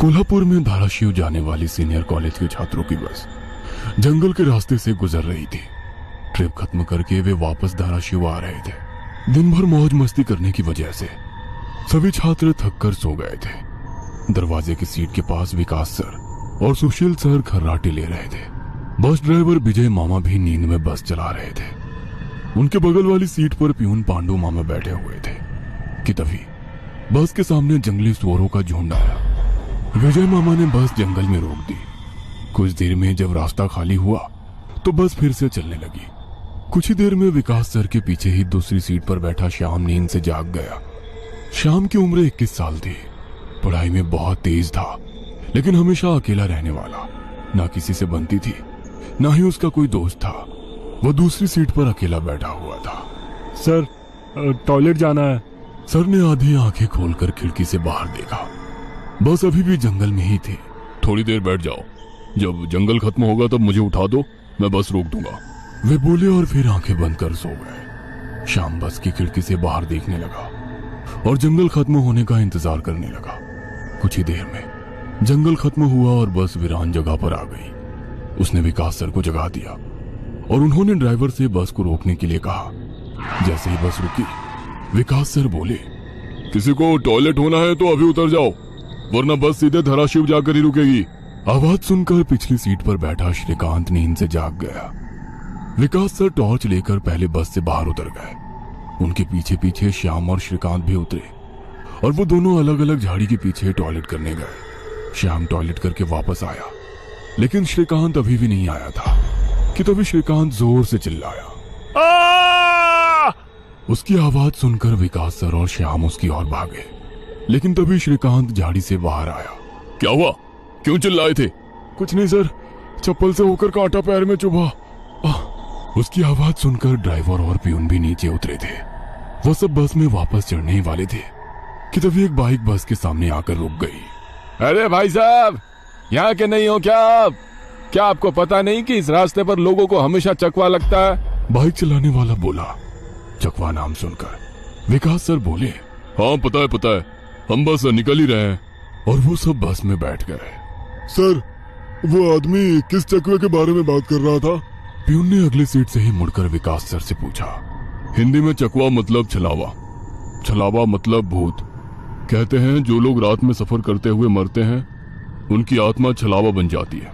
कोल्हापुर में धाराशिव जाने वाली सीनियर कॉलेज के छात्रों की बस जंगल के रास्ते से गुजर रही थी। ट्रिप खत्म करके वे वापस धाराशिव आ रहे थे। दिन भर मौज मस्ती करने की वजह से सभी छात्र थक कर सो गए थे। दरवाजे की सीट के पास विकास सर और सुशील सर खर्राटे ले रहे थे। बस ड्राइवर विजय मामा भी नींद में बस चला रहे थे। उनके बगल वाली सीट पर प्यून पांडु मामा बैठे हुए थे कि तभी बस के सामने जंगली सुअरों का झुंड आया। विजय मामा ने बस जंगल में रोक दी। कुछ देर में जब रास्ता खाली हुआ तो बस फिर से चलने लगी। कुछ ही देर में विकास सर के पीछे ही दूसरी सीट पर बैठा श्याम नींद से जाग गया। श्याम की उम्र 21 साल थी। पढ़ाई में बहुत तेज था, लेकिन हमेशा अकेला रहने वाला। ना किसी से बनती थी, ना ही उसका कोई दोस्त था। वो दूसरी सीट पर अकेला बैठा हुआ था। सर, टॉयलेट जाना है। सर ने आधी आंखें खोलकर खिड़की से बाहर देखा। बस अभी भी जंगल में ही थी। थोड़ी देर बैठ जाओ, जब जंगल खत्म होगा तब मुझे उठा दो, मैं बस रोक दूंगा। वे बोले और फिर आंखें बंद कर सो गए। शाम बस की खिड़की से बाहर देखने लगा और जंगल खत्म होने का इंतजार करने लगा। कुछ ही देर में जंगल खत्म हुआ और बस वीरान जगह पर आ गई। उसने विकास सर को जगा दिया और उन्होंने ड्राइवर से बस को रोकने के लिए कहा। जैसे ही बस रुकी, विकास सर बोले, किसी को टॉयलेट होना है तो अभी उतर जाओ, वरना बस सीधे धाराशिव जाकर ही रुकेगी। आवाज सुनकर पिछली सीट पर बैठा श्रीकांत नींद से जाग गया। विकास सर टॉर्च लेकर पहले बस से बाहर उतर गए। उनके पीछे पीछे श्याम और श्रीकांत भी उतरे और वो दोनों अलग अलग झाड़ी के पीछे टॉयलेट करने गए। श्याम टॉयलेट करके वापस आया, लेकिन श्रीकांत अभी भी नहीं आया था कि तभी श्रीकांत जोर से चिल्लाया। उसकी आवाज सुनकर विकास सर और श्याम उसकी ओर भागे, लेकिन तभी श्रीकांत झाड़ी से बाहर आया। क्या हुआ, क्यों चिल्लाए थे? कुछ नहीं सर, चप्पल से होकर कांटा पैर में चुभा। उसकी आवाज सुनकर ड्राइवर और प्यून भी नीचे उतरे थे। वो सब बस में वापस चढ़ने ही वाले थे कि तभी एक बाइक बस के सामने आकर रुक गई। अरे भाई साहब, यहाँ के नहीं हो क्या आप? क्या आपको पता नहीं कि इस रास्ते पर लोगों को हमेशा चकवा लगता है? बाइक चलाने वाला बोला। चकवा नाम सुनकर विकास सर बोले, हाँ पता है, हम बस निकल ही रहे हैं। और वो सब बस में बैठ गए। सर, वो आदमी किस चकवे के बारे में बात कर रहा था? प्यून ने अगली सीट से ही मुड़कर विकास सर से पूछा। हिंदी में चकवा मतलब छलावा, छलावा मतलब भूत। कहते हैं जो लोग रात में सफर करते हुए मरते हैं, उनकी आत्मा छलावा बन जाती है।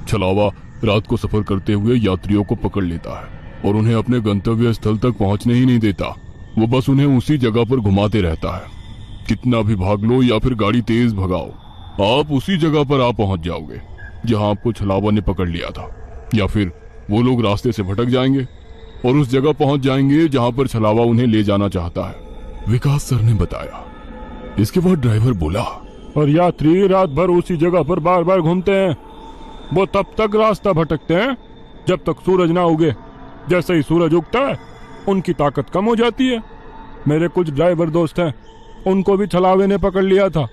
छलावा रात को सफर करते हुए यात्रियों को पकड़ लेता है और उन्हें अपने गंतव्य स्थल तक पहुंचने ही नहीं देता। वो बस उन्हें उसी जगह पर घुमाते रहता है। कितना भी भाग लो या फिर गाड़ी तेज भगाओ, आप उसी जगह पर आप पहुंच जाओगे जहां आपको छलावा ने पकड़ लिया था। या फिर वो लोग रास्ते से भटक जाएंगे और उस जगह पहुंच जाएंगे जहां पर छलावा उन्हें ले जाना चाहता है। विकास सर ने बताया। इसके बाद ड्राइवर बोला, और यात्री रात भर उसी जगह पर बार बार घूमते हैं। वो तब तक रास्ता भटकते हैं जब तक सूरज ना उगे। जैसे ही सूरज उगता है, उनकी ताकत कम हो जाती है। मेरे कुछ ड्राइवर दोस्त हैं, उनको भी छलावे ने पकड़ लिया था।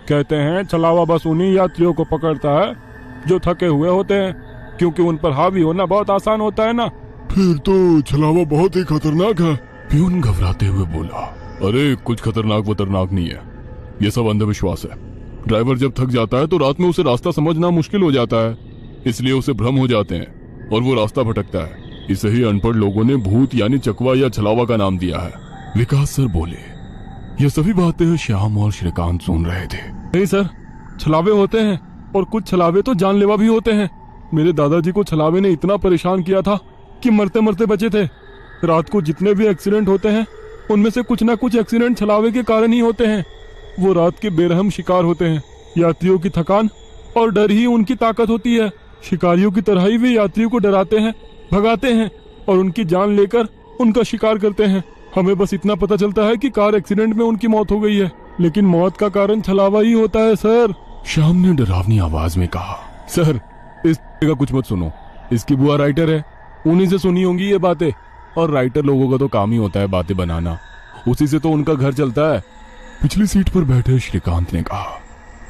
कहते हैं छलावा बस उन्हीं यात्रियों को पकड़ता है जो थके हुए होते हैं, क्योंकि उन पर हावी होना बहुत आसान होता है ना। फिर तो छलावा बहुत ही खतरनाक है। प्यून घबराते हुए बोला। अरे कुछ खतरनाक नहीं है, ये सब अंधविश्वास है। ड्राइवर जब थक जाता है तो रात में उसे रास्ता समझना मुश्किल हो जाता है, इसलिए उसे भ्रम हो जाते हैं और वो रास्ता भटकता है। इसे ही अनपढ़ लोगों ने भूत यानी चकवा या छलावा का नाम दिया है। विकास सर बोले। ये सभी बातें श्याम और श्रीकांत सुन रहे थे। नहीं सर, छलावे होते हैं और कुछ छलावे तो जानलेवा भी होते हैं। मेरे दादाजी को छलावे ने इतना परेशान किया था कि मरते मरते बचे थे। रात को जितने भी एक्सीडेंट होते हैं, उनमें से कुछ ना कुछ एक्सीडेंट छलावे के कारण ही होते हैं। वो रात के बेरहम शिकार होते हैं। यात्रियों की थकान और डर ही उनकी ताकत होती है। शिकारियों की तरह ही वे यात्रियों को डराते हैं, भगाते हैं और उनकी जान लेकर उनका शिकार करते हैं। हमें बस इतना पता चलता है कि कार एक्सीडेंट में उनकी मौत हो गई है, लेकिन मौत का कारण छलावा ही होता है सर। श्याम ने डरावनी आवाज में कहा। सर, इस का कुछ मत सुनो, इसकी बुआ राइटर है, उन्हीं से सुनी होंगी ये बातें। और राइटर लोगों का तो काम ही होता है बातें बनाना, उसी से तो उनका घर चलता है। पिछली सीट पर बैठे श्रीकांत ने कहा।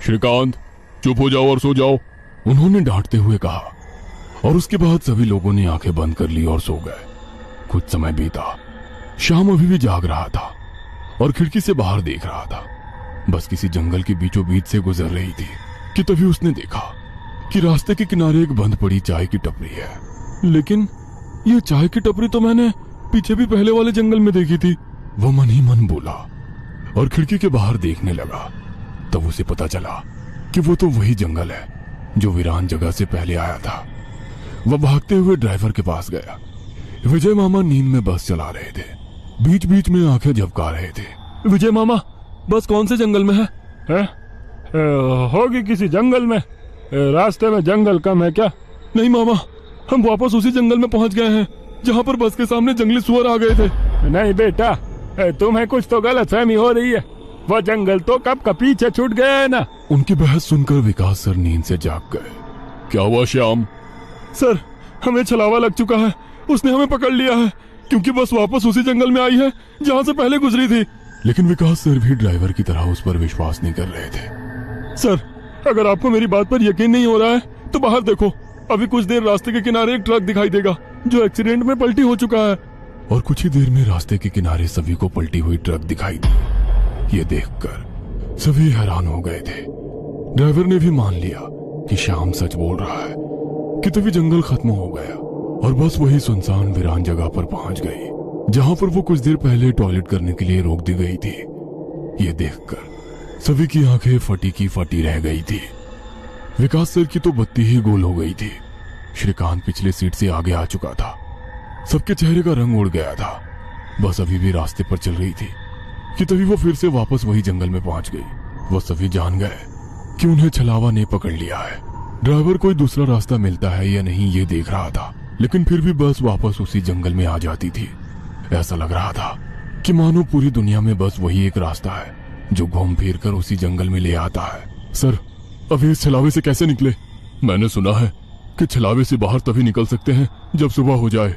श्रीकांत, चुप हो जाओ और सो जाओ, उन्होंने डांटते हुए कहा। और उसके बाद सभी लोगों ने आंखें बंद कर ली और सो गए। कुछ समय बीता। श्याम अभी भी जाग रहा था और खिड़की से बाहर देख रहा था। बस किसी जंगल के बीचों बीच से गुजर रही थी। कि तभी उसने देखा कि रास्ते के किनारे एक बंद पड़ी चाय की टपरी है। लेकिन ये चाय की टपरी तो मैंने पीछे भी पहले वाले जंगल में देखी थी। वह मन ही मन बोला और खिड़की के बाहर देखने लगा। तब उसे पता चला कि वो तो वही जंगल है जो वीरान जगह से पहले आया था। वह भागते हुए ड्राइवर के पास गया। विजय मामा नींद में बस चला रहे थे, बीच बीच में आंखें झपका रहे थे। विजय मामा, बस कौन से जंगल में है? होगी किसी जंगल में। रास्ते में जंगल कम है क्या? नहीं मामा, हम वापस उसी जंगल में पहुंच गए हैं जहां पर बस के सामने जंगली सुअर आ गए थे। नहीं बेटा, तुम्हें कुछ तो गलतफहमी हो रही है। वो जंगल तो कब का पीछे छूट गया है ना। उनकी बहस सुनकर विकास सर नींद से जाग गए। क्या हुआ श्याम? सर, हमें छलावा लग चुका है। उसने हमें पकड़ लिया है क्योंकि बस वापस उसी जंगल में आई है जहां से पहले गुजरी थी। लेकिन विकास सर भी ड्राइवर की तरह उस पर विश्वास नहीं कर रहे थे। सर, अगर आपको मेरी बात पर यकीन नहीं हो रहा है तो बाहर देखो। अभी कुछ देर रास्ते के किनारे एक ट्रक दिखाई देगा जो एक्सीडेंट में पलटी हो चुका है। और कुछ ही देर में रास्ते के किनारे सभी को पलटी हुई ट्रक दिखाई दी। ये देखकर सभी हैरान हो गए थे। ड्राइवर ने भी मान लिया कि श्याम सच बोल रहा है कि तभी जंगल खत्म हो गया और बस वही सुनसान वीरान जगह पर पहुंच गई जहां पर वो कुछ देर पहले टॉयलेट करने के लिए रोक दी गई थी। ये देखकर सभी की आंखें फटी की फटी रह गई थी। विकास सर की तो बत्ती ही गोल हो गई थी। श्रीकांत पिछले सीट से आगे आ चुका था। सबके चेहरे का रंग उड़ गया था। बस अभी भी रास्ते पर चल रही थी कि तभी वो फिर से वापस वही जंगल में पहुंच गई। वो सभी जान गए कि उन्हें छलावा ने पकड़ लिया है। ड्राइवर कोई दूसरा रास्ता मिलता है या नहीं ये देख रहा था, लेकिन फिर भी बस वापस उसी जंगल में आ जाती थी। ऐसा लग रहा था कि मानो पूरी दुनिया में बस वही एक रास्ता है जो घूम फिर कर उसी जंगल में ले आता है। सर, अभी इस छलावे से कैसे निकले? मैंने सुना है कि छलावे से बाहर तभी निकल सकते हैं जब सुबह हो जाए।